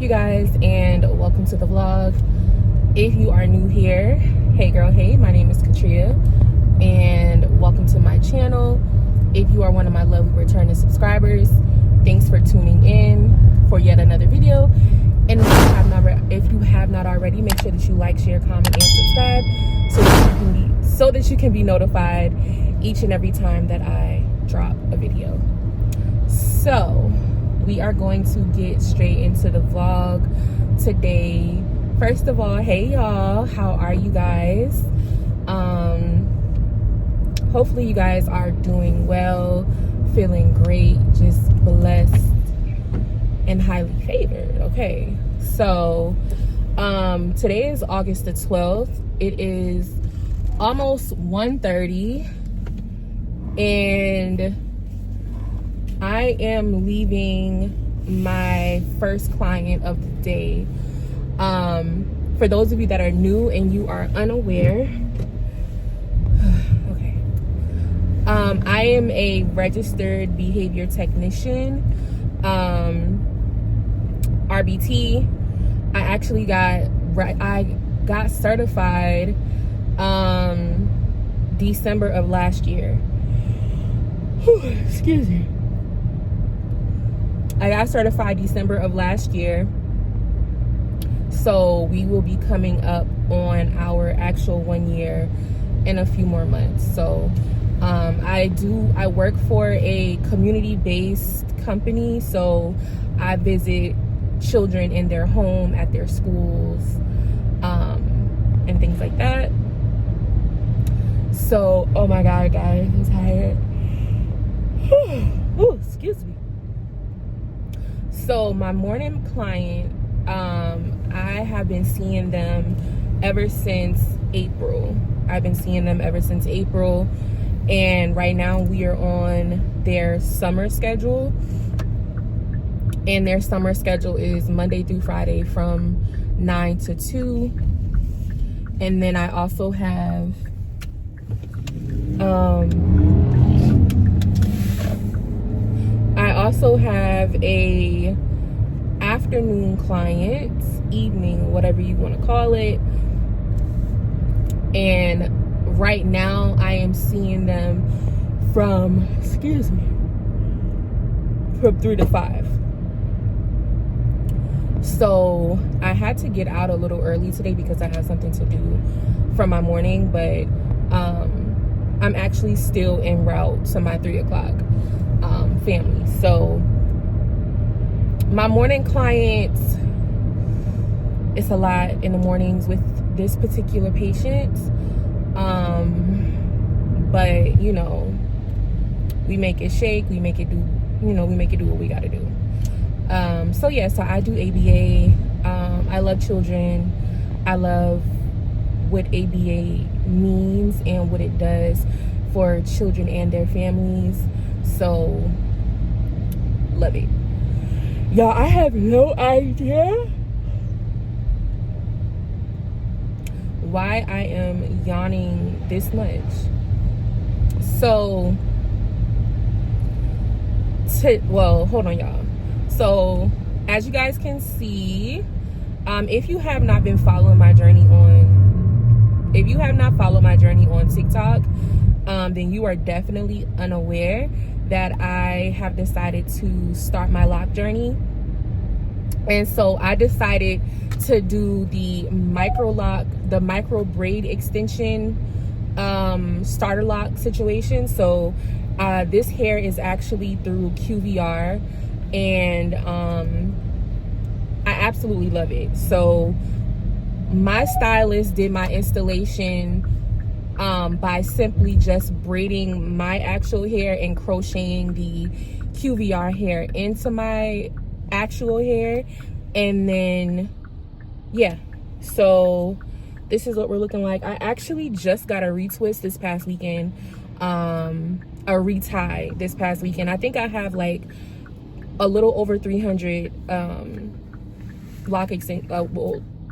up, you guys, and welcome to the vlog. If you are new here, hey girl, hey, my name is Katria, and welcome to my channel. If you are one of my lovely returning subscribers, thanks for tuning in for yet another video. And if you have not already, make sure that you like, share, comment, and subscribe so that you can be notified each and every time that I drop a video. So we are going to get straight into the vlog today. First of all, hey y'all, how are you guys? Hopefully you guys are doing well, feeling great, just blessed and highly favored. Okay, so today is August the 12th. It is almost 1:30 and I am leaving my first client of the day. For those of you that are new and you are unaware, okay, I am a registered behavior technician, RBT. I got certified December of last year. Excuse me. I got certified December of last year, so we will be coming up on our actual 1 year in a few more months. So I work for a community-based company, so I visit children in their home, at their schools, and things like that. So, oh my god guys, I'm tired. Ooh, excuse me. So my morning client, I have been seeing them ever since April. And right now we are on their summer schedule. And their summer schedule is Monday through Friday from 9 to 2. And then I also have a afternoon client, evening, whatever you want to call it. And right now I am seeing them from 3 to 5. So I had to get out a little early today because I had something to do for my morning, but I'm actually still en route to my 3 o'clock family. So my morning clients, it's a lot in the mornings with this particular patient, but you know, we make it shake, we make it do what we gotta do. So yeah, so I do ABA. I love children. I love what ABA means and what it does for children and their families. So love it. Y'all, I have no idea why I am yawning this much. So, well, hold on, y'all. So, as you guys can see, if you have not followed my journey on TikTok, then you are definitely unaware that I have decided to start my lock journey. And so I decided to do the micro braid extension starter lock situation. So this hair is actually through QVR, and I absolutely love it. So my stylist did my installation by simply just braiding my actual hair and crocheting the QVR hair into my actual hair. And then yeah, so this is what we're looking like. I actually just got a retwist this past weekend, a retie this past weekend. I think I have like a little over 300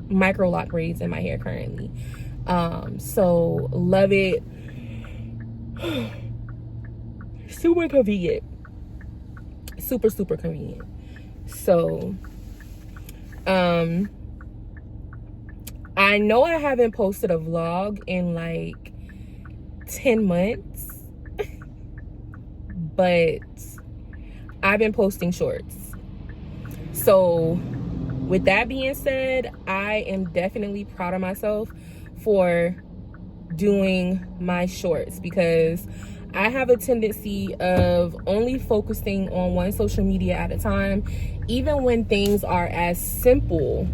micro lock braids in my hair currently. So love it. Super convenient. Super convenient. So I know I haven't posted a vlog in like 10 months, but I've been posting shorts. So with that being said, I am definitely proud of myself for doing my shorts, because I have a tendency of only focusing on one social media at a time, even when things are as simple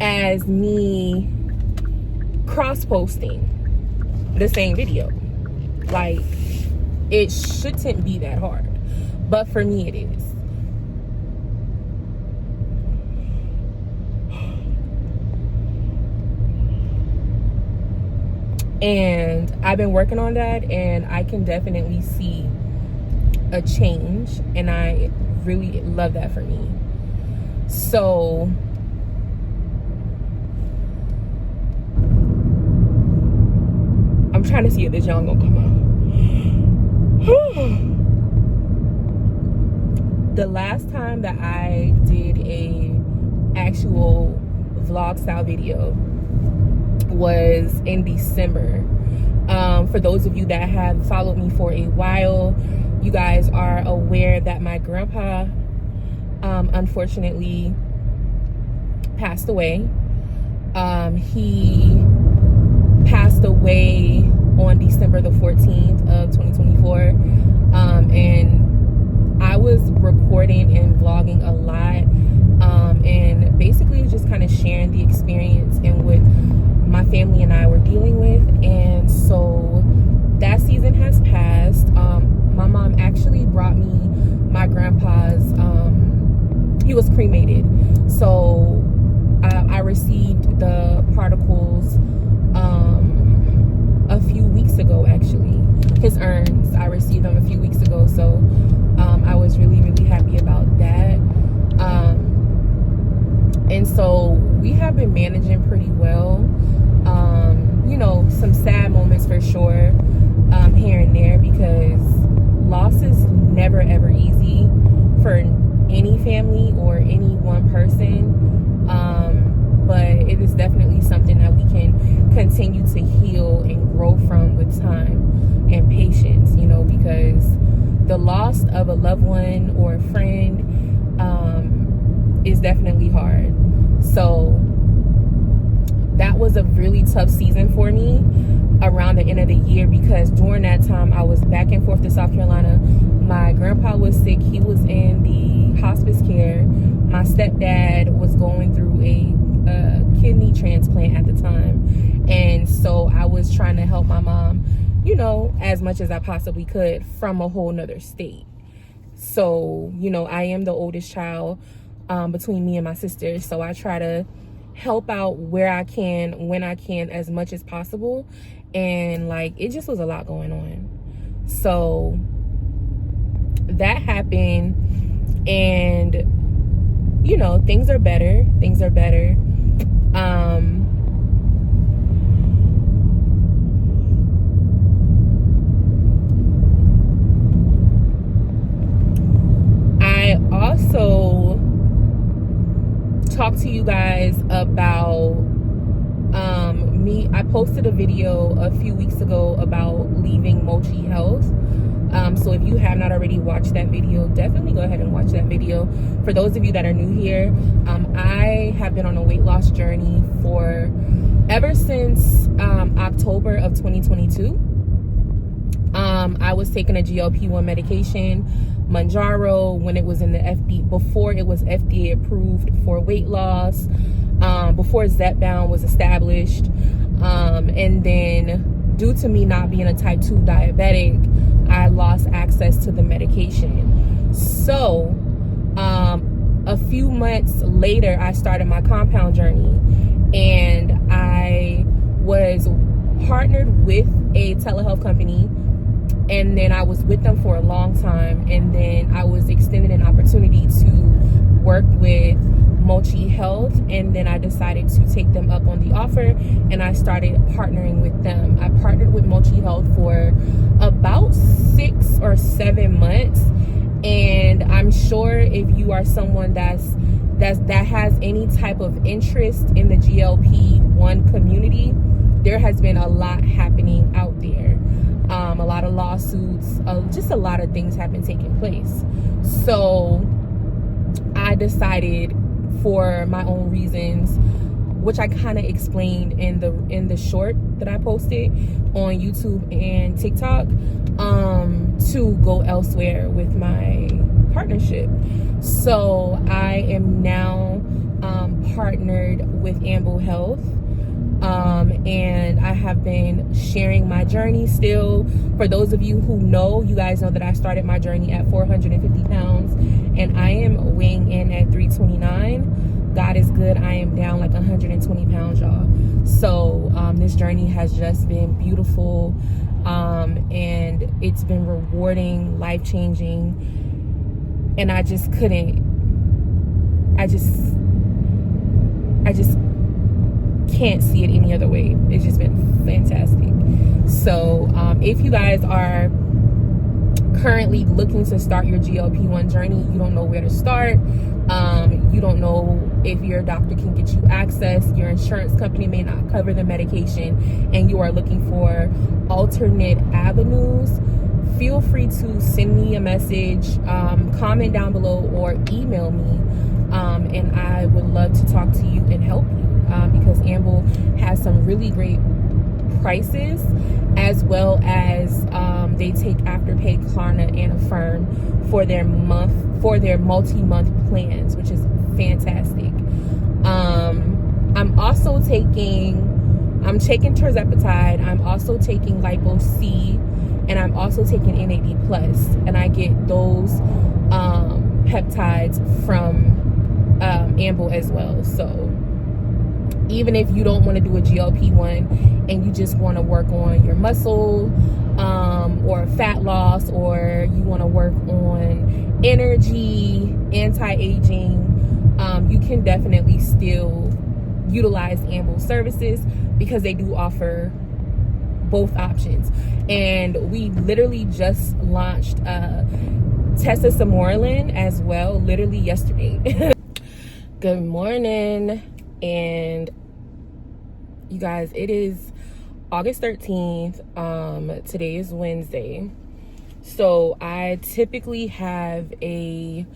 as me cross-posting the same video. Like, it shouldn't be that hard, but for me it is. And I've been working on that, and I can definitely see a change, and I really love that for me. So I'm trying to see if this y'all gonna come out. The last time that I did a actual vlog style video was in December. For those of you that have followed me for a while, you guys are aware that my grandpa unfortunately passed away. He passed away on December the 14th of 2024, and I was recording and vlogging a lot, and basically just kind of sharing the experience and what my family and I were dealing with. And so that season has passed. My mom actually brought me my grandpa's, he was cremated, so I received the particles a few weeks ago. Actually, his urns, I received them a few weeks ago, so I was really happy about that. And so we have been managing pretty well. You know, some sad moments for sure, here and there, because loss is never ever easy for any family or any one person. But it is definitely something that we can continue to heal and grow from with time and patience, you know, because the loss of a loved one or a friend is definitely hard. So that was a really tough season for me around the end of the year, because during that time I was back and forth to South Carolina. My grandpa was sick. He was in the hospice care. My stepdad was going through a kidney transplant at the time, and so I was trying to help my mom, you know, as much as I possibly could from a whole nother state. So, you know, I am the oldest child between me and my sister, so I try to help out where I can, when I can, as much as possible. And like, it just was a lot going on. So that happened, and you know, things are better. I also talked to you guys about I posted a video a few weeks ago about leaving Amble Health. So if you have not already watched that video, definitely go ahead and watch that video. For those of you that are new here, I have been on a weight loss journey for ever since October of 2022. I was taking a GLP-1 medication, Manjaro, when it was in the FDA, before it was FDA approved for weight loss, before Zepbound was established. And then due to me not being a type 2 diabetic, I lost access to the medication. So a few months later, I started my compound journey, and I was partnered with a telehealth company, and then I was with them for a long time, and then I was extended an opportunity to work with Amble Health, and then I decided to take them up on the offer, and I started partnering with them. I partnered with Amble Health for about 6 or 7 months, and I'm sure if you are someone that's that has any type of interest in the GLP-1 community, there has been a lot happening out there. A lot of lawsuits, just a lot of things have been taking place. So I decided, for my own reasons, which I kind of explained in the short that I posted on YouTube and TikTok, to go elsewhere with my partnership. So I am now partnered with Amble Health, and I have been sharing my journey still. For those of you who know, you guys know that I started my journey at 450 pounds, and I am weighing in at 329. God is good. I am down like 120 pounds, y'all. So this journey has just been beautiful, and it's been rewarding, life-changing, and I just can't see it any other way. It's just been fantastic. So if you guys are currently looking to start your GLP-1 journey, you don't know where to start, you don't know if your doctor can get you access, your insurance company may not cover the medication, and you are looking for alternate avenues, feel free to send me a message, comment down below, or email me, and I would love to talk to you and help you, because Amble has some really great prices, as well as they take Afterpay, Klarna, and Affirm for their multi-month plans, which is fantastic. I'm taking tirzepatide, I'm also taking Lipo C, and I'm also taking NAD+, and I get those peptides from Amble as well. So even if you don't want to do a GLP-1 and you just want to work on your muscle, or fat loss, or you want to work on energy, anti-aging, you can definitely still utilize Amble services, because they do offer both options. And we literally just launched Tesamorelin as well, literally yesterday. Good morning, and you guys, it is August 13th. Today is Wednesday. So I typically have a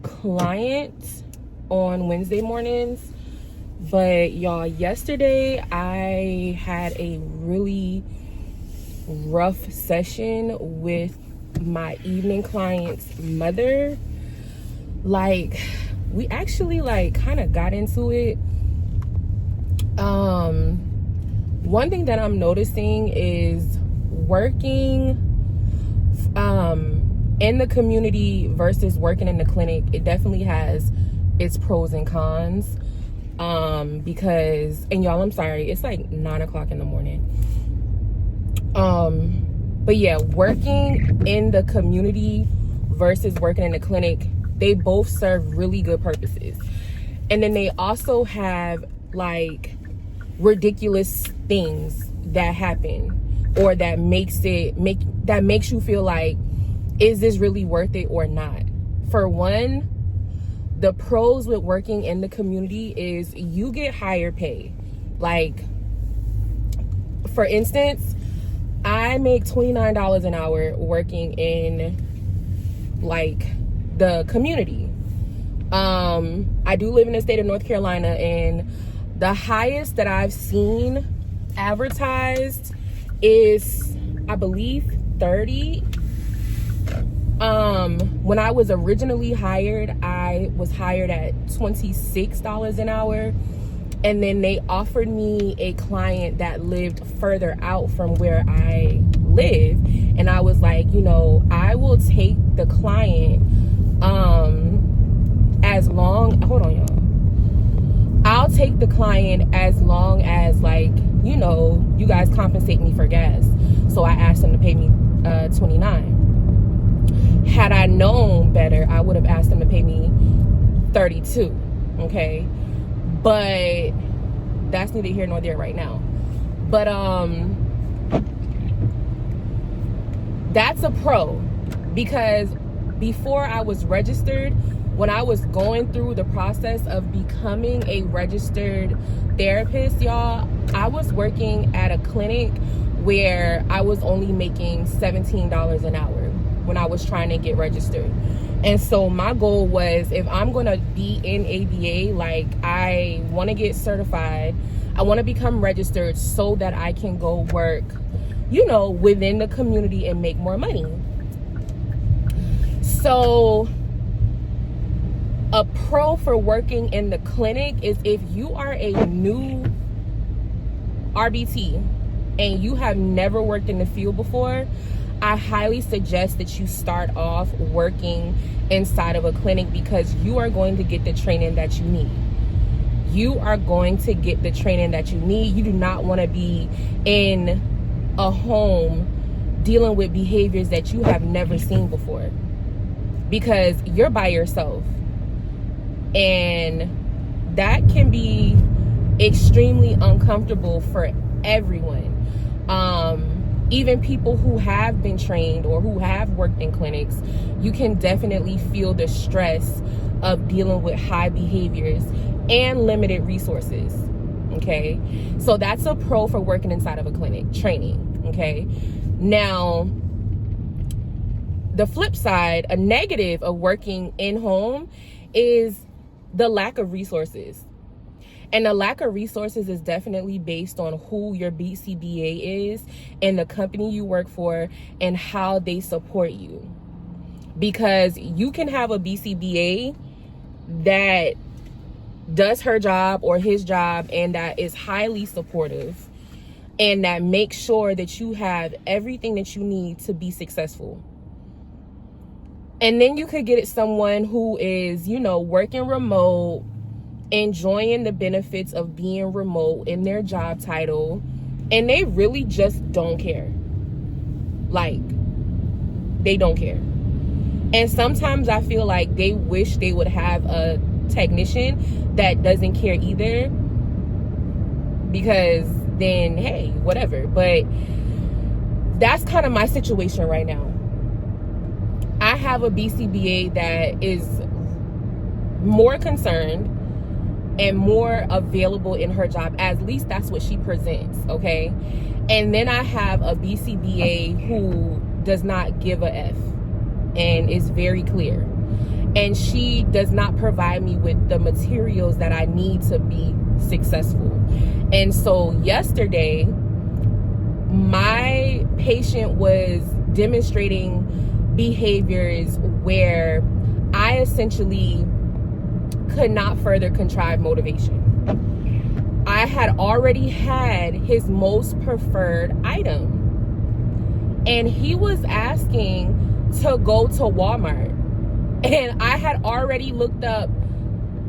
client on Wednesday mornings, but y'all, yesterday I had a really rough session with my evening client's mother. Like, we actually kind of got into it. One thing that I'm noticing is working in the community versus working in the clinic, it definitely has its pros and cons. Because, and y'all, I'm sorry, it's like 9 o'clock in the morning. But yeah, working in the community versus working in the clinic, they both serve really good purposes. And then they also have like ridiculous things that happen, or that makes you feel like, is this really worth it or not? For one, the pros with working in the community is you get higher pay. Like, for instance, I make $29 an hour working in like the community. I do live in the state of North Carolina, and the highest that I've seen advertised is, I believe, 30. When I was originally hired, I was hired at $26 an hour, and then they offered me a client that lived further out from where I live, and I was like, you know, I will take the client as long, hold on y'all, I'll take the client as long as, like, you know, you guys compensate me for gas. So I asked them to pay me $29. Had I known better, I would have asked them to pay me $32. Okay, but that's neither here nor there right now. But that's a pro, because before I was registered, when I was going through the process of becoming a registered therapist, y'all, I was working at a clinic where I was only making $17 an hour when I was trying to get registered. And so my goal was, if I'm going to be in ABA, like, I want to get certified. I want to become registered so that I can go work, you know, within the community and make more money. So a pro for working in the clinic is, if you are a new RBT and you have never worked in the field before, I highly suggest that you start off working inside of a clinic, because you are going to get the training that you need. You are going to get the training that you need. You do not want to be in a home dealing with behaviors that you have never seen before, because you're by yourself. And that can be extremely uncomfortable for everyone. Even people who have been trained or who have worked in clinics, you can definitely feel the stress of dealing with high behaviors and limited resources. Okay, so that's a pro for working inside of a clinic, training. Okay, now the flip side, a negative of working in home, is the lack of resources. And the lack of resources is definitely based on who your BCBA is and the company you work for and how they support you. Because you can have a BCBA that does her job or his job and that is highly supportive and that makes sure that you have everything that you need to be successful. And then you could get someone who is, you know, working remote, enjoying the benefits of being remote in their job title, and they really just don't care. Like, they don't care. And sometimes I feel like they wish they would have a technician that doesn't care either, because then, hey, whatever. But that's kind of my situation right now. I have a BCBA that is more concerned and more available in her job. At least that's what she presents, okay? And then I have a BCBA who does not give a F and is very clear. And she does not provide me with the materials that I need to be successful. And so yesterday, my patient was demonstrating behaviors where I essentially could not further contrive motivation. I had already had his most preferred item, and he was asking to go to Walmart. And I had already looked up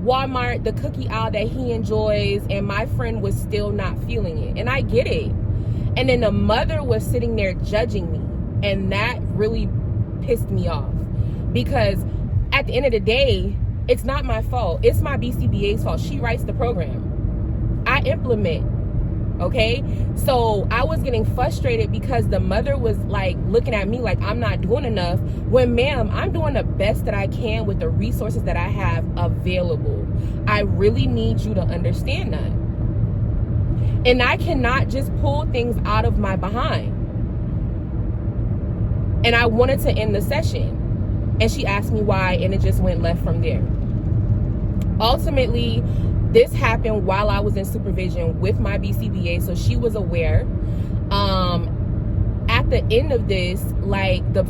Walmart, the cookie aisle that he enjoys, and my friend was still not feeling it. And I get it. And then the mother was sitting there judging me, and that really pissed me off, because at the end of the day, it's not my fault. It's my BCBA's fault. She writes the program. I implement. Okay? So I was getting frustrated because the mother was like looking at me like I'm not doing enough, when, ma'am, I'm doing the best that I can with the resources that I have available. I really need you to understand that. And I cannot just pull things out of my behind. And I wanted to end the session. And she asked me why, and it just went left from there. Ultimately, this happened while I was in supervision with my BCBA, so she was aware. At the end of this, like, the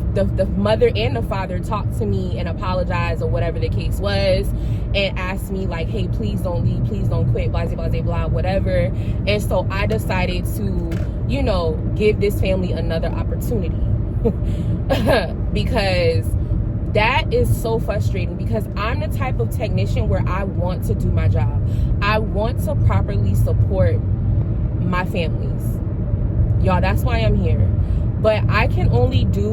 mother and the father talked to me and apologized, or whatever the case was, and asked me like, hey, please don't leave, please don't quit, blah, blah, blah, blah, whatever. And so I decided to, you know, give this family another opportunity. Because that is so frustrating, because I'm the type of technician where I want to do my job. I want to properly support my families. Y'all, that's why I'm here. But I can only do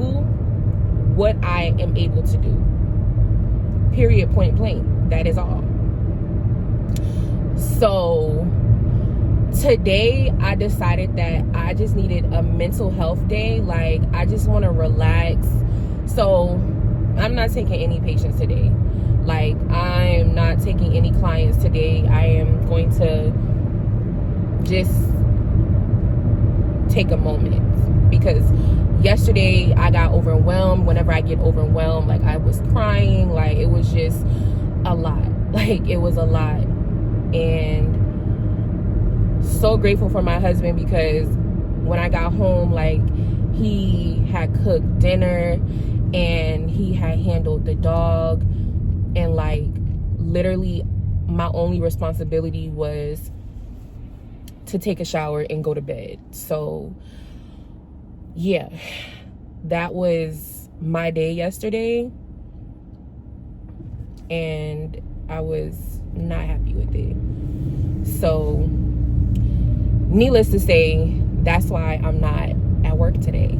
what I am able to do. Period, point blank. That is all. So today I decided that I just needed a mental health day. Like, I just want to relax. So I'm not taking any patients today. Like, I'm not taking any clients today. I am going to just take a moment, because yesterday I got overwhelmed. Whenever I get overwhelmed, like, I was crying. Like, it was just a lot. Like, it was a lot. And so grateful for my husband, because when I got home, like, he had cooked dinner and he had handled the dog, and like, literally my only responsibility was to take a shower and go to bed. So yeah, that was my day yesterday, and I was not happy with it. So needless to say, that's why I'm not at work today.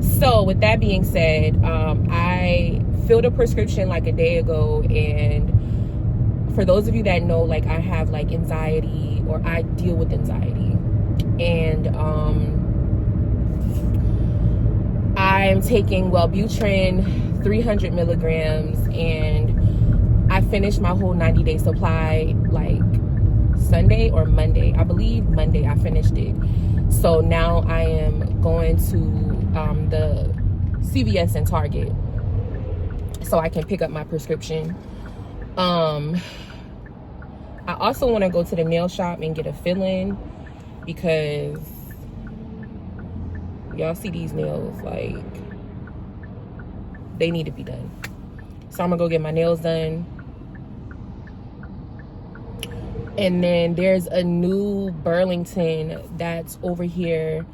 So with that being said, I filled a prescription like a day ago, and for those of you that know, like, I have like anxiety, or I deal with anxiety, and I'm taking Wellbutrin 300 milligrams, and I finished my whole 90-day supply like Sunday or Monday. I believe Monday I finished it. So now I am going to the CVS and Target so I can pick up my prescription. I also want to go to the nail shop and get a fill-in, because y'all see these nails, like, they need to be done. So I'm gonna go get my nails done. And then there's a new Burlington that's over here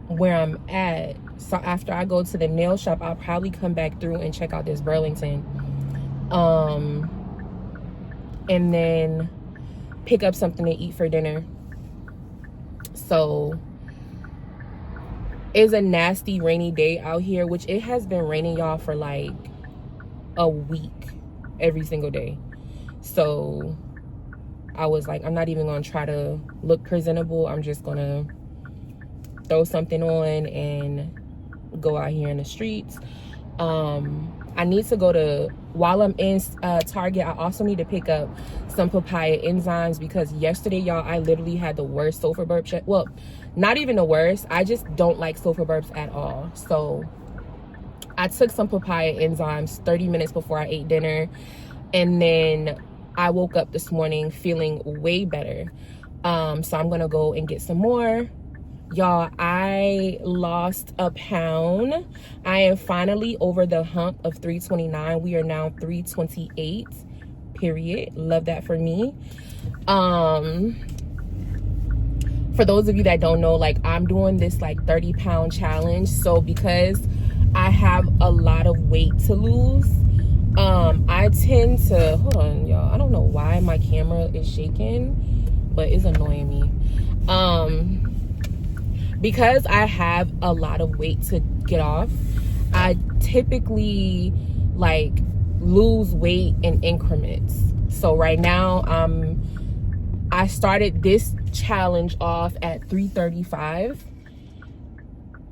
where I'm at. So after I go to the nail shop, I'll probably come back through and check out this Burlington. And then pick up something to eat for dinner. So it's a nasty rainy day out here, which it has been raining, y'all, for like a week every single day. So I was like, I'm not even gonna try to look presentable. I'm just gonna throw something on and go out here in the streets. I need to go to, while I'm in Target, I also need to pick up some papaya enzymes, because yesterday, y'all, I literally had the worst sulfur burp. Well, not even the worst. I just don't like sulfur burps at all. So I took some papaya enzymes 30 minutes before I ate dinner, and then I woke up this morning feeling way better. So I'm gonna go and get some more. Y'all, I lost a pound. I am finally over the hump of 329. We are now 328, period. Love that for me. For those of you that don't know, like, I'm doing this like 30-pound challenge. So because I have a lot of weight to lose, I tend to, hold on, y'all, I don't know why my camera is shaking, but it's annoying me. Because I have a lot of weight to get off, I typically like lose weight in increments. So right now, I started this challenge off at 335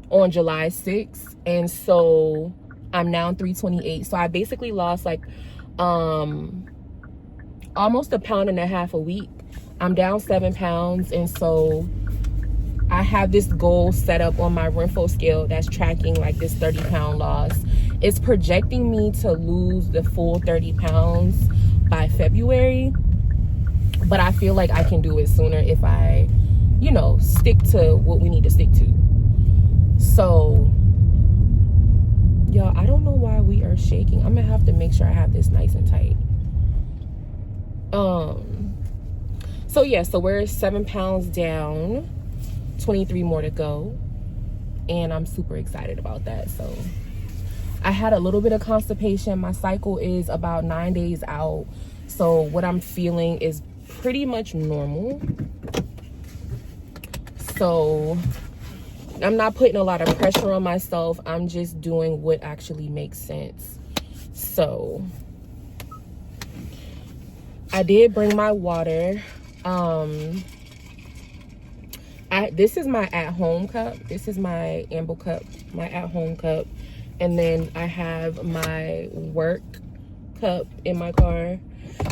on July 6th, and so I'm now 328. So I basically lost like almost 1.5 pounds a week. I'm down 7 pounds, and so I have this goal set up on my Renfo scale that's tracking like this 30-pound loss. It's projecting me to lose the full 30 pounds by February, but I feel like I can do it sooner if I, you know, stick to what we need to stick to. So, y'all, I don't know why we are shaking. I'm gonna have to make sure I have this nice and tight. So yeah, so we're 7 pounds down, 23 more to go, and I'm super excited about that. So I had a little bit of constipation. My cycle is about 9 days out, so what I'm feeling is pretty much normal. So I'm not putting a lot of pressure on myself. I'm just doing what actually makes sense. So I did bring my water. This is my at-home cup. This is my Amble cup, my at-home cup. And then I have my work cup in my car.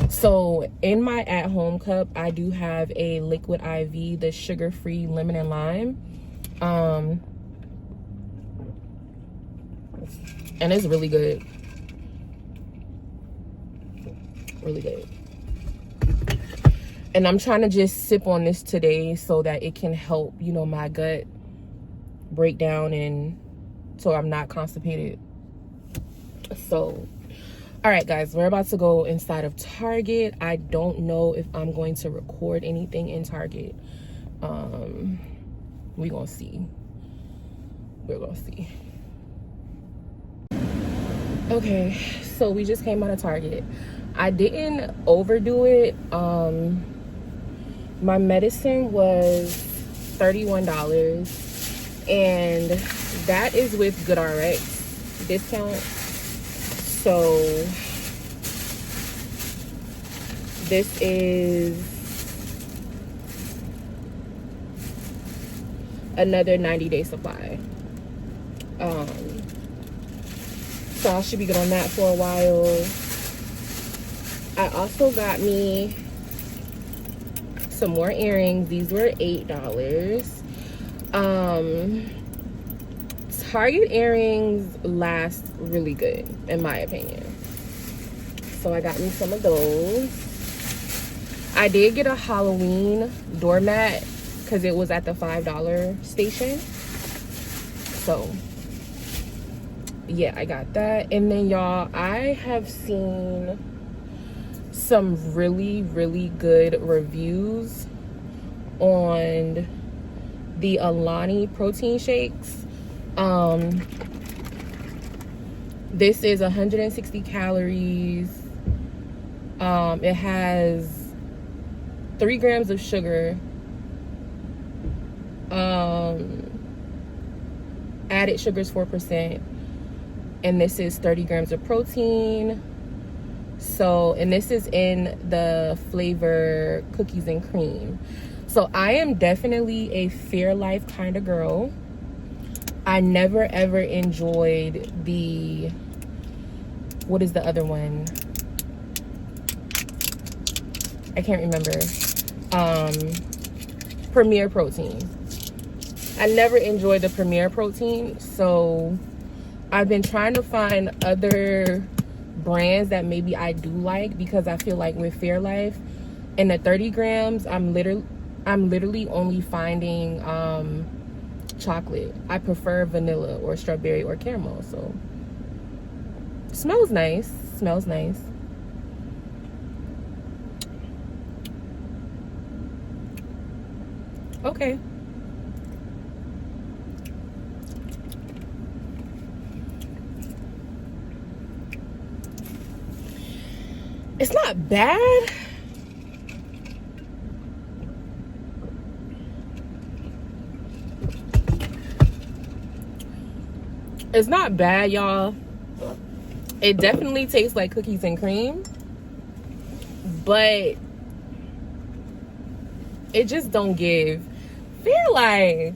So in my at-home cup, I do have a liquid IV, the sugar-free lemon and lime. And it's really good. Really good. And I'm trying to just sip on this today so that it can help, you know, my gut break down, and so I'm not constipated. So, all right, guys, we're about to go inside of Target. I don't know if I'm going to record anything in Target. We're gonna see. We're gonna see. Okay, so we just came out of Target. I didn't overdo it. My medicine was $31, and that is with GoodRx discount. So this is another 90-day supply. So I should be good on that for a while. I also got me some more earrings. These were $8. Target earrings last really good, in my opinion. So I got me some of those. I did get a Halloween doormat because it was at the $5 station. So yeah, I got that. And then y'all, I have seen some really, really good reviews on the Alani protein shakes. This is 160 calories. It has 3 grams of sugar. Added sugar is 4%. And this is 30 grams of protein. So, and this is in the flavor cookies and cream. So I am definitely a Fairlife kind of girl. I never ever enjoyed the, what is the other one? I can't remember. Premier Protein. I never enjoyed the Premier Protein. So I've been trying to find other brands that maybe I do like, because I feel like with Fairlife in the 30 grams, I'm literally only finding chocolate. I prefer vanilla or strawberry or caramel. So smells nice. Smells nice. Okay. It's not bad. It's not bad, y'all. It definitely tastes like cookies and cream, but it just don't give Fairlife.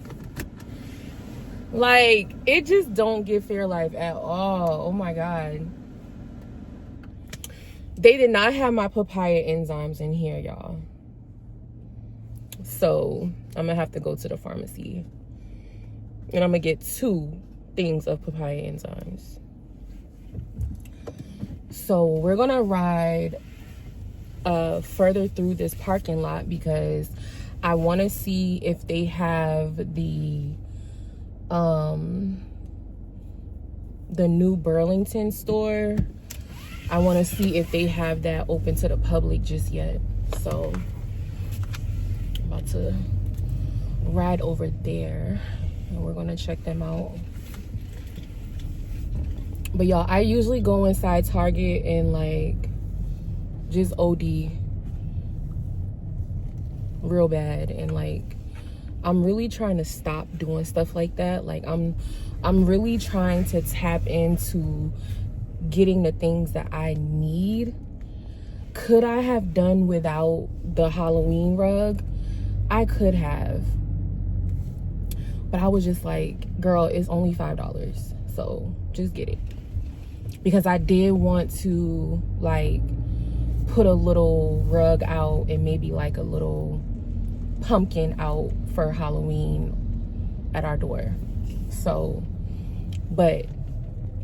Like, it just don't give Fairlife at all. Oh my God. They did not have my papaya enzymes in here, y'all. So I'm gonna have to go to the pharmacy, and I'm gonna get 2 things of papaya enzymes. So we're gonna ride further through this parking lot, because I want to see if they have the new Burlington store. I want to see if they have that open to the public just yet. So I'm about to ride over there, and we're gonna check them out. But y'all, I usually go inside Target and like just OD real bad, and like I'm really trying to stop doing stuff like that. Like I'm really trying to tap into getting the things that I need. Could I have done without the Halloween rug? I could have, but I was just like, girl, it's only $5, so just get it. because I did want to like put a little rug out and maybe like a little pumpkin out for Halloween at our door. So, but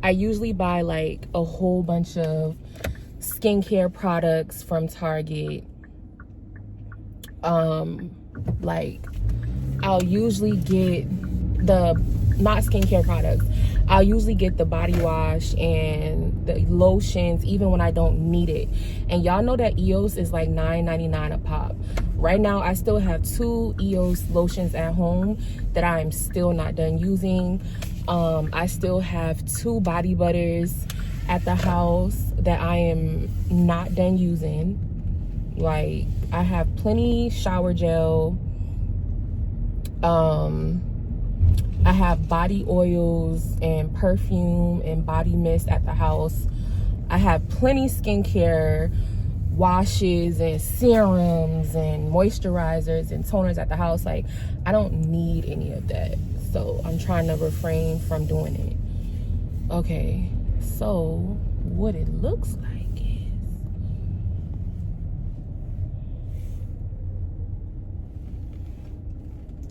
I usually buy like a whole bunch of skincare products from Target. Like I'll usually get not skincare products. I'll usually get the body wash and the lotions even when I don't need it. And y'all know that EOS is like $9.99 a pop. Right now, I still have 2 EOS lotions at home that I'm still not done using. I still have 2 body butters at the house that I am not done using. Like, I have plenty shower gel. I have body oils and perfume and body mist at the house. I have plenty skincare washes and serums and moisturizers and toners at the house. Like, I don't need any of that. So I'm trying to refrain from doing it. Okay, so what it looks like is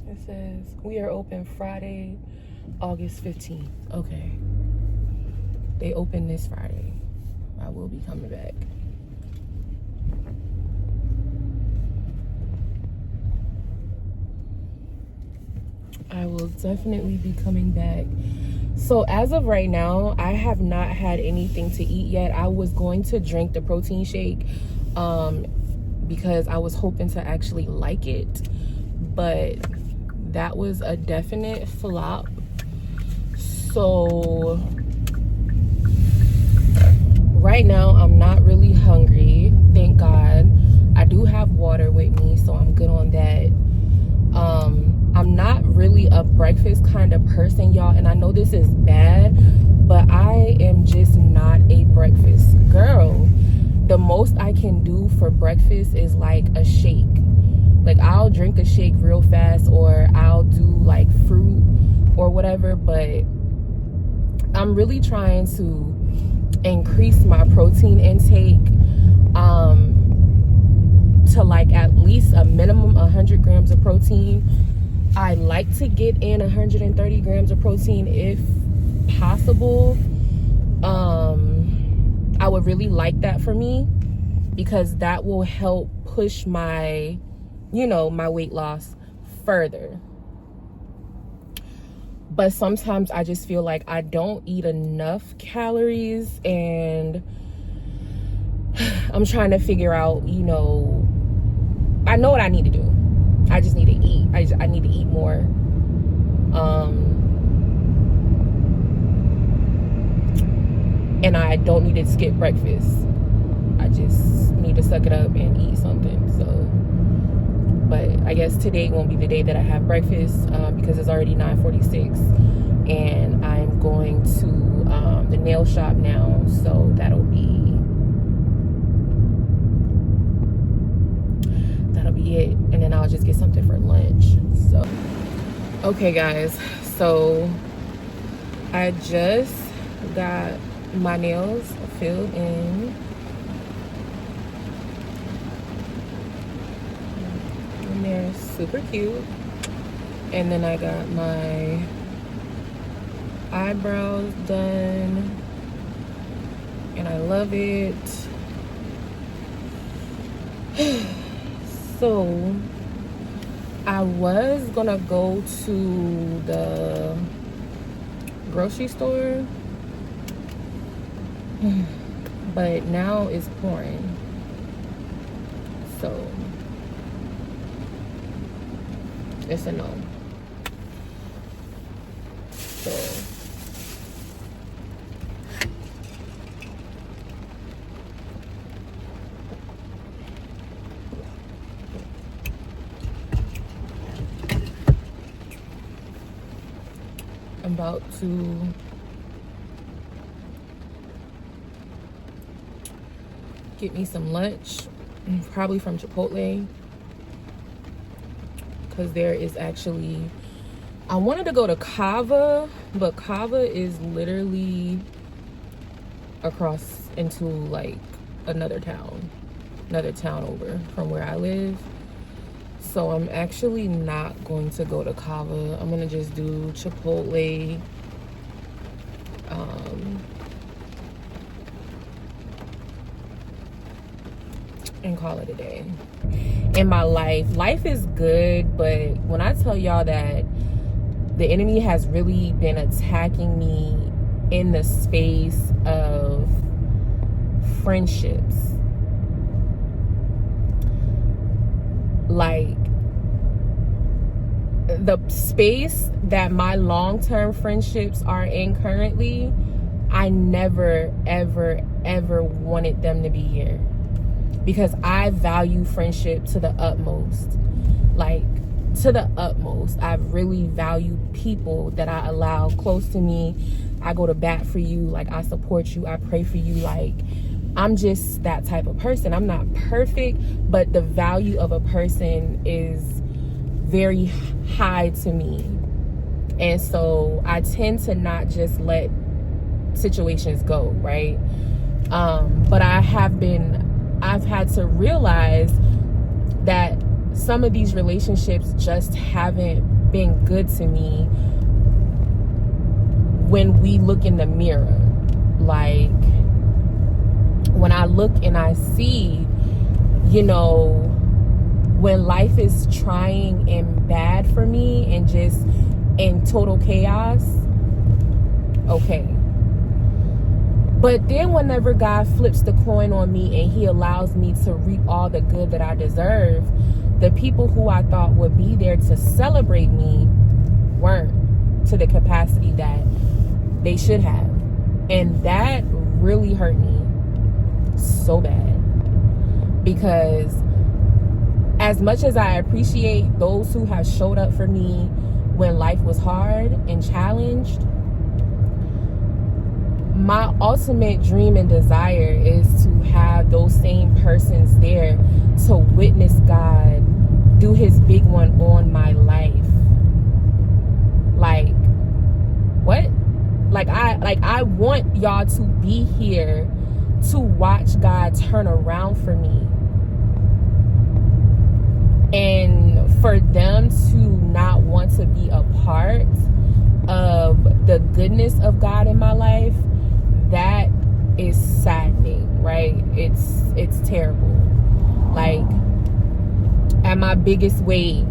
it says we are open Friday, August 15th. Okay, they open this Friday. I will be coming back. I will definitely be coming back. So as of right now, I have not had anything to eat yet. I was going to drink the protein shake because I was hoping to actually like it, but that was a definite flop. So right now I'm not really hungry, thank God. I do have water with me, so I'm good on that. I'm not really a breakfast kind of person, y'all, and I know this is bad, but I am just not a breakfast girl. The most I can do for breakfast is like a shake. Like, I'll drink a shake real fast, or I'll do like fruit or whatever, but I'm really trying to increase my protein intake to like at least a minimum 100 grams of protein. I like to get in 130 grams of protein if possible. I would really like that for me, because that will help push my, my weight loss further. But sometimes I just feel like I don't eat enough calories, and I'm trying to figure out, I know what I need to do. I just need to eat. I need to eat more. And I don't need to skip breakfast. I just need to suck it up and eat something. So, but I guess today won't be the day that I have breakfast because it's already 9:46, and I'm going to the nail shop now. So that'll be it, and then I'll just get something for lunch. So okay guys, so I just got my nails filled in, and they're super cute. And then I got my eyebrows done, and I love it. So I was gonna go to the grocery store, but now it's pouring, so it's a no. So I'm about to get me some lunch, probably from Chipotle, because there is actually, I wanted to go to Kava, but Kava is literally across into like another town over from where I live. So I'm actually not going to go to Kava. I'm gonna just do Chipotle. And call it a day. In my life is good, but when I tell y'all that the enemy has really been attacking me in the space of friendships, like the space that my long-term friendships are in currently, I never ever wanted them to be here, because I value friendship to the utmost. Like, to the utmost. I really value people that I allow close to me. I go to bat for you. Like, I support you. I pray for you. Like, I'm just that type of person. I'm not perfect, but the value of a person is very high to me. And so I tend to not just let situations go, right? But I've had to realize that some of these relationships just haven't been good to me when we look in the mirror. Like, when I look and I see, you know, when life is trying and bad for me and just in total chaos, okay. But then whenever God flips the coin on me and he allows me to reap all the good that I deserve, the people who I thought would be there to celebrate me weren't to the capacity that they should have. And that really hurt me so bad. Because as much as I appreciate those who have showed up for me when life was hard and challenged, my ultimate dream and desire is to have those same persons there to witness God do his big one on my life. Like, what? Like I want y'all to be here to watch God turn around for me. And for them to not want to be a part of the goodness of God in my life, that is saddening, right? It's terrible. Like, at my biggest weight,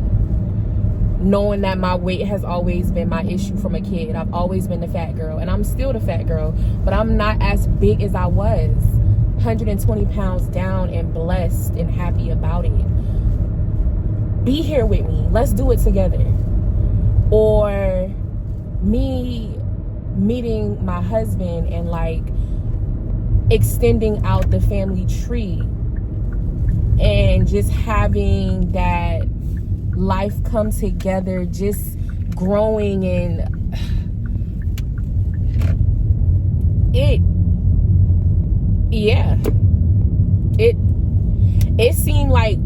knowing that my weight has always been my issue from a kid. I've always been the fat girl, and I'm still the fat girl, but I'm not as big as I was. 120 pounds down and blessed and happy about it. Be here with me. Let's do it together. Or me meeting my husband and like extending out the family tree and just having that life come together, just growing, and it seemed like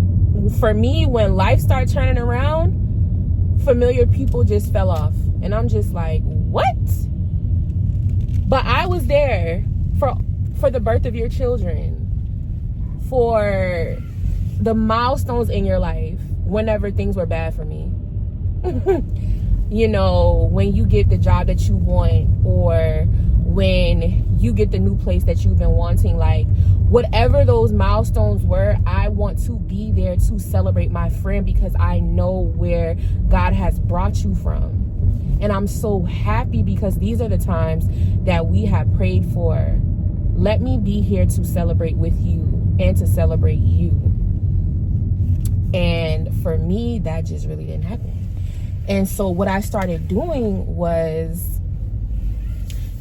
for me, when life started turning around, familiar people just fell off, and I'm just like, what? But I was there for the birth of your children, for the milestones in your life whenever things were bad for me. You know, when you get the job that you want, or when you get the new place that you've been wanting, like whatever those milestones were, I want to be there to celebrate my friend, because I know where God has brought you from. And I'm so happy, because these are the times that we have prayed for. Let me be here to celebrate with you and to celebrate you. And for me, that just really didn't happen. And so what I started doing was,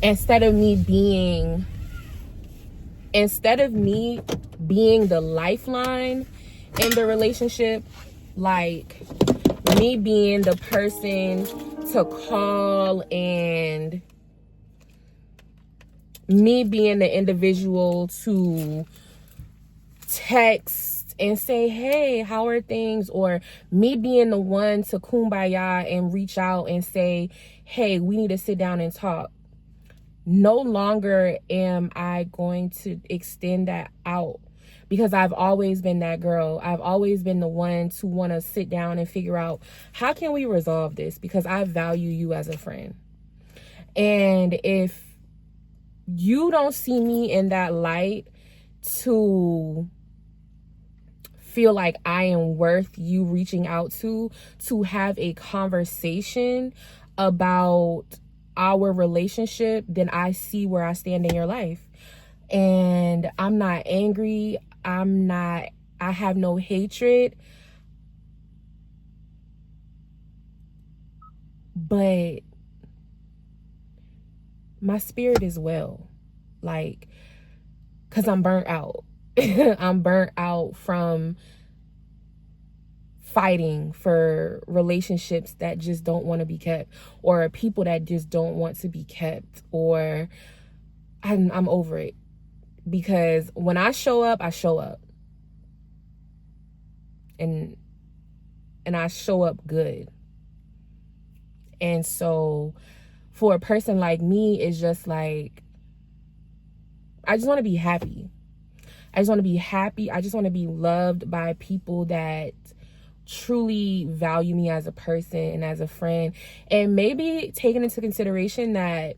instead of me being the lifeline in the relationship, like me being the person to call, and me being the individual to text and say, hey, how are things? Or me being the one to kumbaya and reach out and say, hey, we need to sit down and talk. no longer am I going to extend that out, because I've always been that girl. I've always been the one to want to sit down and figure out, how can we resolve this? Because I value you as a friend. And if you don't see me in that light to feel like I am worth you reaching out to have a conversation about our relationship, then I see where I stand in your life. And I'm not angry. I have no hatred. But my spirit is well. Like, because I'm burnt out. I'm burnt out from fighting for relationships that just don't want to be kept, or people that just don't want to be kept, or I'm over it. Because when I show up, I show up. And I show up good. And so for a person like me, it's just like, I just want to be happy. I just want to be happy. I just want to be loved by people that truly value me as a person and as a friend. And maybe taking into consideration that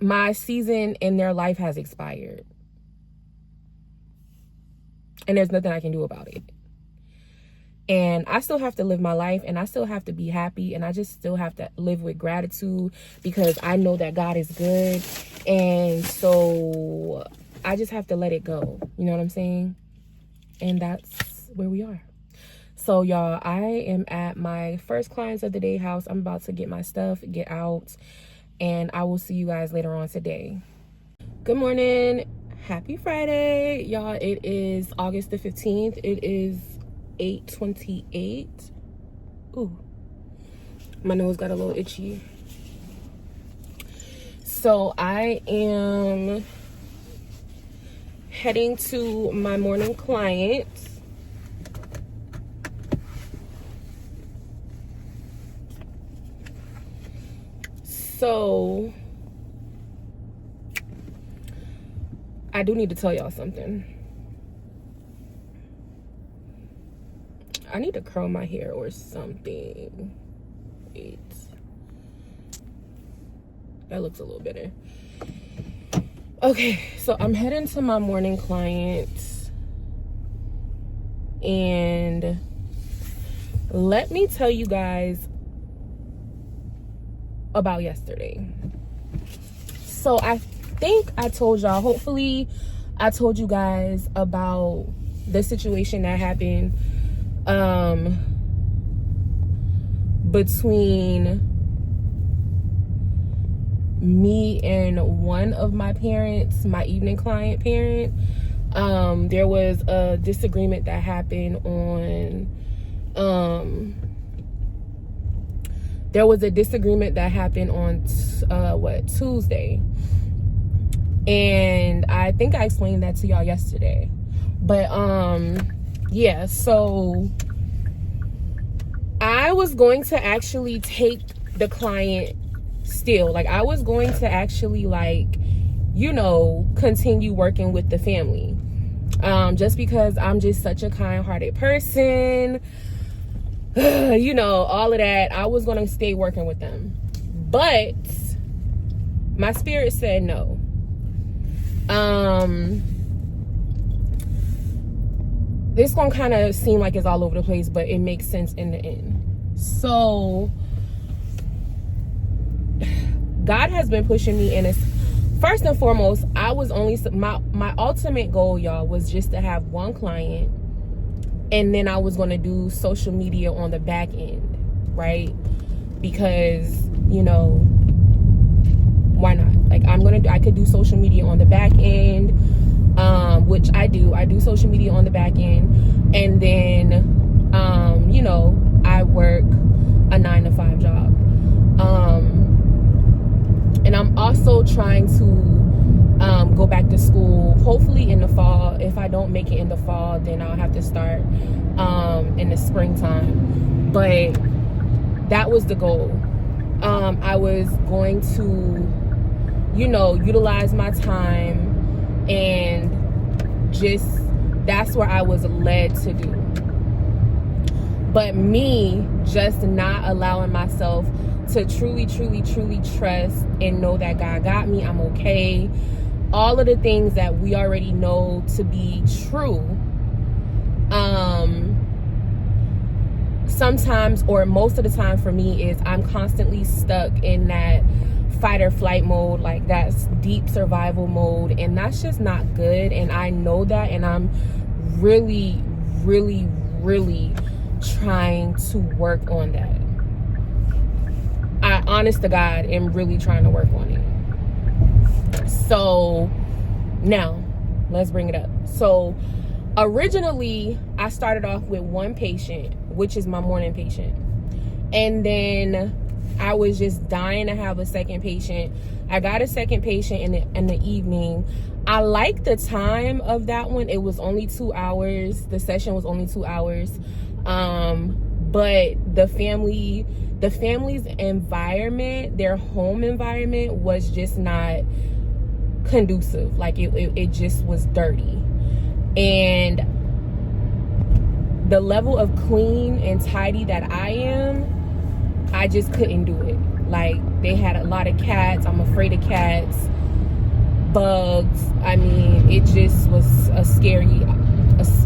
my season in their life has expired. And there's nothing I can do about it. And I still have to live my life, and I still have to be happy, and I just still have to live with gratitude, because I know that God is good. And so I just have to let it go. You know what I'm saying? And that's where we are. So y'all, I am at my first clients of the day house. I'm about to get my stuff, get out, and I will see you guys later on today. Good morning. Happy Friday. Y'all, it is August the 15th. It is 8:28. Ooh, my nose got a little itchy. So I am heading to my morning client. So I do need to tell y'all something. I need to curl my hair or something. Wait. That looks a little better. Okay, so I'm heading to my morning client. And let me tell you guys about yesterday. So I think I told y'all, hopefully I told you guys about the situation that happened between me and one of my parents, my evening client parent. There was a disagreement that happened on Tuesday. And I think I explained that to y'all yesterday. But yeah, so I was going to actually take the client still. Like, I was going to actually, like, you know, continue working with the family. Just because I'm just such a kind-hearted person. You know, all of that. I was going to stay working with them. But my spirit said no. This gonna kind of seem like it's all over the place, but it makes sense in the end. So God has been pushing me in. First and foremost, I was only, my ultimate goal, y'all, was just to have one client, and then I was going to do social media on the back end, right? Because, you know, why not? Like, I could do social media on the back end, which I do social media on the back end, and then, you know, I work a 9-to-5 job. And I'm also trying to go back to school, hopefully in the fall. If I don't make it in the fall, then I'll have to start in the springtime. But that was the goal. I was going to, utilize my time, and just that's where I was led to do. But me just not allowing myself to truly trust and know that God got me, I'm okay, all of the things that we already know to be true, sometimes, or most of the time for me, is I'm constantly stuck in that fight or flight mode, like that's deep survival mode, and that's just not good. And I know that, and I'm really trying to work on that. I, honest to God, am really trying to work on it. So now let's bring it up. So originally I started off with one patient, which is my morning patient, and then I was just dying to have a second patient. I got a second patient in the evening. I liked the time of that one. It was only 2 hours. The session was only 2 hours. But the family's environment, their home environment, was just not conducive. Like it just was dirty. And the level of clean and tidy that I am, I just couldn't do it. Like, they had a lot of cats. I'm afraid of cats, bugs. I mean, it just was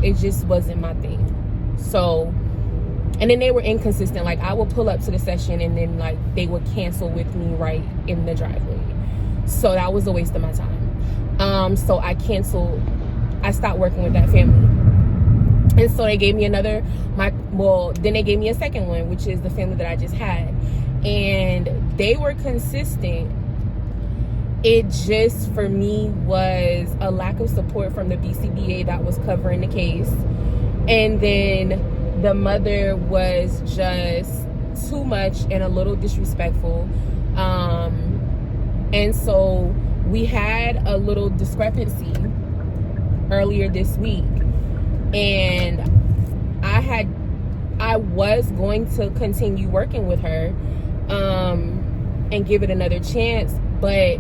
it just wasn't my thing. So, and then they were inconsistent. Like, I would pull up to the session and then like they would cancel with me right in the driveway. So that was a waste of my time. So I stopped working with that family. And so they gave me then they gave me a second one, which is the family that I just had. And they were consistent. It just, for me, was a lack of support from the BCBA that was covering the case. And then the mother was just too much and a little disrespectful. And so we had a little discrepancy earlier this week. And I was going to continue working with her and give it another chance, but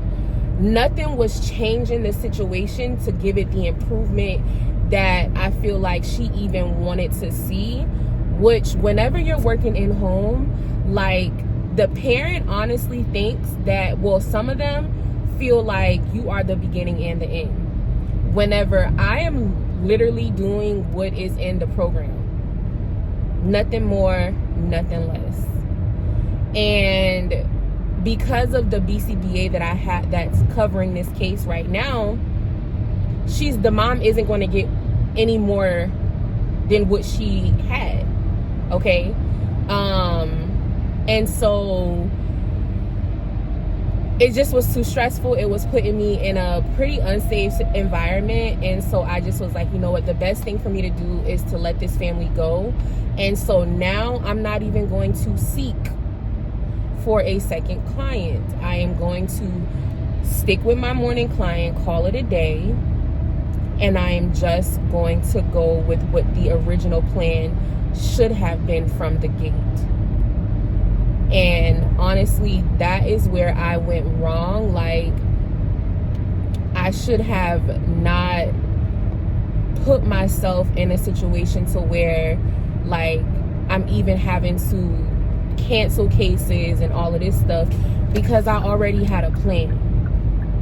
nothing was changing the situation to give it the improvement that I feel like she even wanted to see. Which, whenever you're working in home, like, the parent honestly thinks that, well, some of them feel like you are the beginning and the end, whenever I am literally doing what is in the program. Nothing more, nothing less. And because of the BCBA that I had that's covering this case right now, the mom isn't going to get any more than what she had. Okay? And so it just was too stressful. It was putting me in a pretty unsafe environment. And so I just was like, you know what, the best thing for me to do is to let this family go. And so now I'm not even going to seek for a second client. I am going to stick with my morning client, call it a day, and I am just going to go with what the original plan should have been from the gate. And honestly, that is where I went wrong. Like, I should have not put myself in a situation to where, like, I'm even having to cancel cases and all of this stuff, because I already had a plan.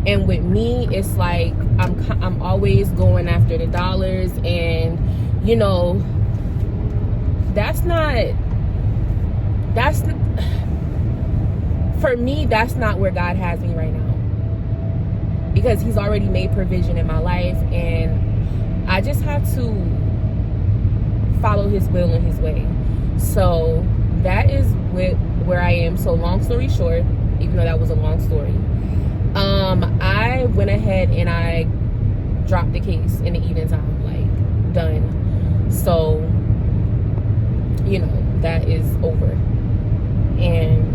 And with me, it's like I'm always going after the dollars, and for me, that's not where God has me right now, because he's already made provision in my life, and I just have to follow his will and his way. So that is where I am. So long story short, even though that was a long story, I went ahead and I dropped the case in the evening time, like, done. So, that is over. And,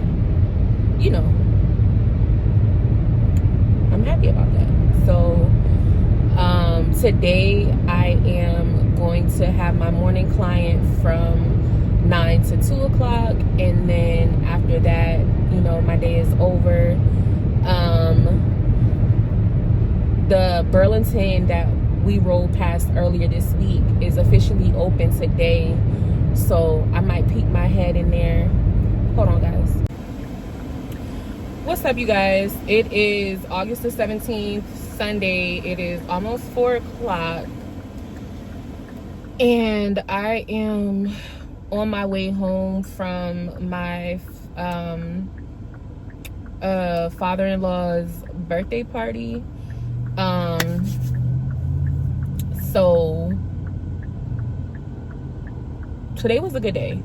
I'm happy about that. So, today I am going to have my morning client from 9 to 2 o'clock. And then after that, my my day is over. The Burlington that we rode past earlier this week is officially open today, so I might peek my head in there. Hold on, guys. What's up, you guys? It is August the 17th, Sunday. It is almost 4 o'clock, and I am on my way home from my father-in-law's birthday party. So today was a good day.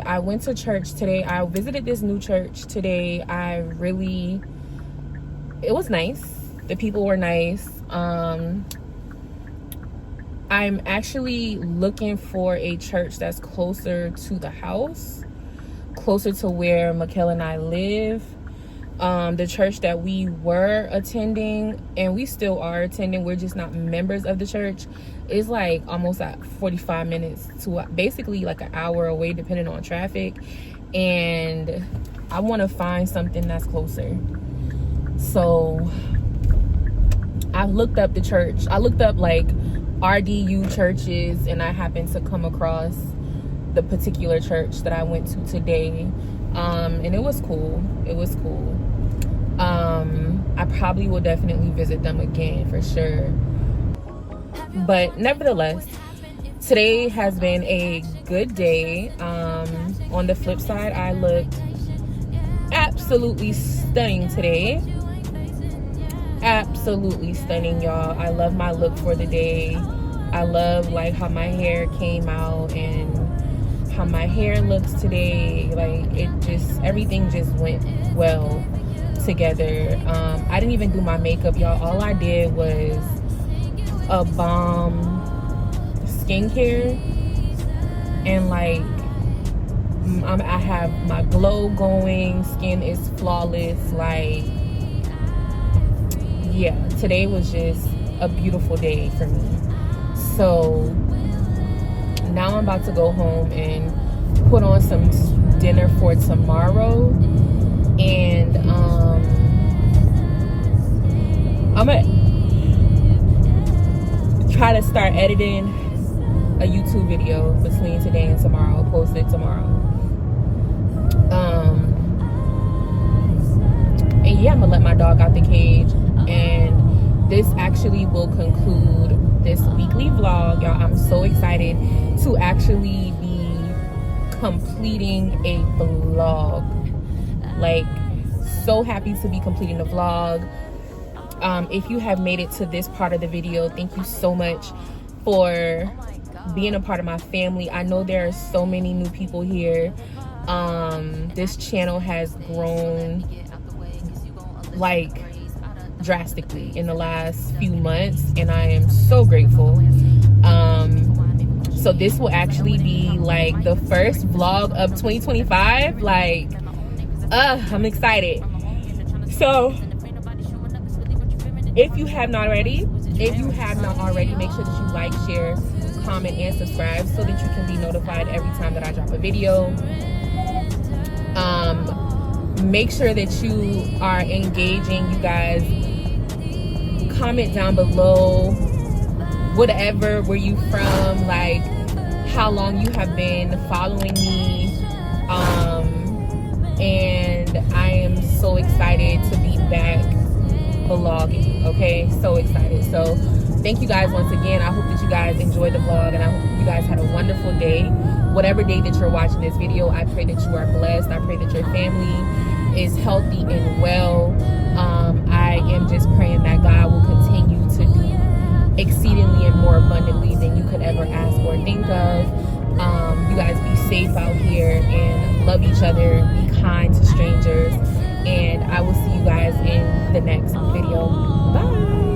I went to church today. I visited this new church today. It was nice. The people were nice. I'm actually looking for a church that's closer to the house, closer to where Mikkel and I live. The church that we were attending, and we still are attending, we're just not members of the church, is like almost at 45 minutes to basically like an hour away, depending on traffic. And I want to find something that's closer. So I looked up the church. I looked up like RDU churches, and I happened to come across the particular church that I went to today. And it was cool. I probably will definitely visit them again for sure. But nevertheless, today has been a good day. On the flip side, I looked absolutely stunning today. Absolutely stunning, y'all. I love my look for the day. I love like how my hair came out and how my hair looks today. Like everything just went well together. I didn't even do my makeup, y'all. All I did was a bomb skincare, and like I have my glow going, skin is flawless. Like, yeah, today was just a beautiful day for me. So now I'm about to go home and put on some dinner for tomorrow, and I'm gonna try to start editing a YouTube video between today and tomorrow. I'll post it tomorrow. And yeah, I'm gonna let my dog out the cage, and this actually will conclude this weekly vlog, y'all. I'm so excited to actually be completing a vlog. Like, so happy to be completing the vlog. If you have made it to this part of the video, thank you so much for being a part of my family. I know there are so many new people here. This channel has grown like drastically in the last few months, and I am so grateful. So this will actually be like the first vlog of 2025. Like, I'm excited. So if you have not already, make sure that you like, share, comment, and subscribe so that you can be notified every time that I drop a video. Make sure that you are engaging, you guys. Comment down below whatever, where you from, like how long you have been following me. And I am so excited to be back vlogging. Okay, so excited. So thank you guys once again. I hope that you guys enjoyed the vlog, and I hope you guys had a wonderful day. Whatever day that you're watching this video, I pray that you are blessed. I pray that your family is healthy and well. I am just praying that God will continue to do exceedingly and more abundantly than you could ever ask or think of. You guys be safe out here and love each other. Be kind to strangers. And I will see you guys in the next video. Bye.